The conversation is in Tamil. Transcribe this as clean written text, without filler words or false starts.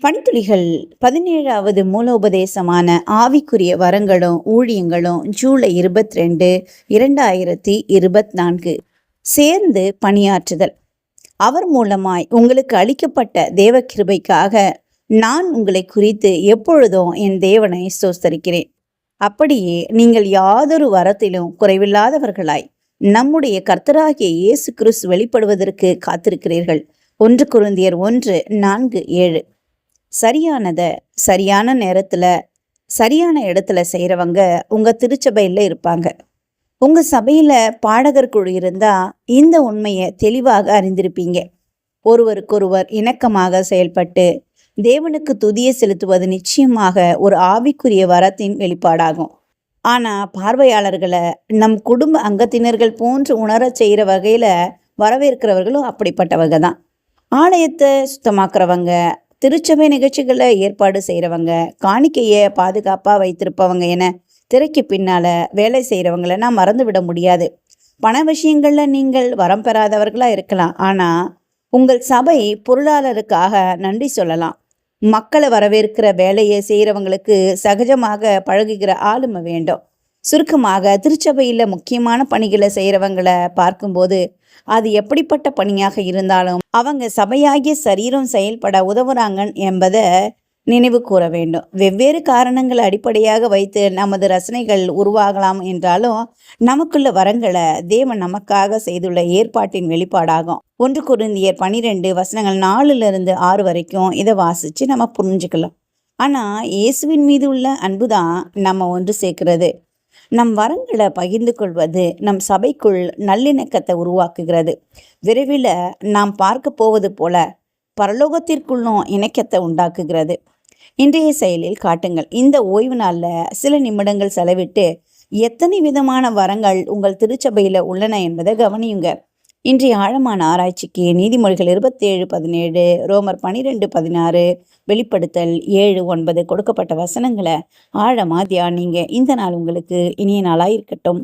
பணித்துளிகள் 17வது மூலோபதேசமான ஆவிக்குரிய வரங்களும் ஊழியங்களும் ஜூலை 22, 2024. சேர்ந்து பணியாற்றுதல். அவர் மூலமாய் உங்களுக்கு அளிக்கப்பட்ட தேவ கிருபைக்காக நான் உங்களை குறித்து எப்பொழுதும் என் தேவனை ஸ்தோத்தரிக்கிறேன். அப்படியே நீங்கள் யாதொரு வரத்திலும் குறைவில்லாதவர்களாய் நம்முடைய கர்த்தராகிய இயேசு கிறிஸ்து வெளிப்படுவதற்கு காத்திருக்கிறீர்கள். 1 கொரிந்தியர் 1:4-7. சரியானதை சரியான நேரத்துல சரியான இடத்துல செய்யறவங்க உங்க திருச்சபையில இருப்பாங்க. உங்க சபையில பாடகர் குழு இருந்தா இந்த உண்மையை தெளிவாக அறிந்திருப்பீங்க. ஒருவருக்கொருவர் இணக்கமாக செயல்பட்டு தேவனுக்கு துதியை செலுத்துவது நிச்சயமாக ஒரு ஆவிக்குரிய வரத்தின் வெளிப்பாடாகும். ஆனா பார்வையாளர்களை நம் குடும்ப அங்கத்தினர்கள் போன்று உணரச் செய்யற வகையில வரவேற்கிறவர்களும் அப்படிப்பட்டவங்க தான். ஆலயத்தை சுத்தமாக்குறவங்க, திருச்சபை நிகழ்ச்சிகளை ஏற்பாடு செய்கிறவங்க, காணிக்கையை பாதுகாப்பாக வைத்திருப்பவங்க என திரைக்கு பின்னால வேலை செய்கிறவங்களை நான் மறந்து விட முடியாது. பண விஷயங்களில் நீங்கள் வரம் பெறாதவர்களாக இருக்கலாம், ஆனால் உங்கள் சபை பொருளாளருக்காக நன்றி சொல்லலாம். மக்களை வரவேற்கிற வேலையை செய்கிறவங்களுக்கு சகஜமாக பழகுகிற ஆளுமை வேண்டும். சுருக்கமாக திருச்சபையில் முக்கியமான பணிகளை செய்கிறவங்களை பார்க்கும்போது அது எப்படிப்பட்ட பணியாக இருந்தாலும் அவங்க சபையாகிய சரீரம் செயல்பட உதவுறாங்க என்பதை நினைவு கூற வேண்டும். வெவ்வேறு காரணங்களை அடிப்படையாக வைத்து நமது ரசனைகள் உருவாகலாம் என்றாலும் நமக்குள்ள வரங்களை தேவன் நமக்காக செய்துள்ள ஏற்பாட்டின் வெளிப்பாடாகும். 1 கொரிந்தியர் 12:4-6 வரைக்கும் இதை வாசிச்சு நம்ம புரிஞ்சுக்கலாம். ஆனால் இயேசுவின் மீது உள்ள அன்புதான் நம்ம ஒன்று சேர்க்கிறது. நம் வரங்களை பகிர்ந்து கொள்வது நம் சபைக்குள் நல்லிணக்கத்தை உருவாக்குகிறது. விரைவில் நாம் பார்க்க போவது போல பரலோகத்திற்குள்ளும் இணக்கத்தை உண்டாக்குகிறது. இன்றைய செயலில் காட்டுங்கள். இந்த ஓய்வு நாளில் சில நிமிடங்கள் செலவிட்டு எத்தனை விதமான வரங்கள் உங்கள் திருச்சபையில் உள்ளன என்பதை கவனியுங்க. இன்றைய ஆழமான ஆராய்ச்சிக்கு நீதிமொழிகள் 27:17, ரோமர் 12:16, வெளிப்படுத்தல் 7:9 கொடுக்கப்பட்ட வசனங்களை ஆழமா தியானிங்க. இந்த நாள் உங்களுக்கு இனிய நாளாக இருக்கட்டும்.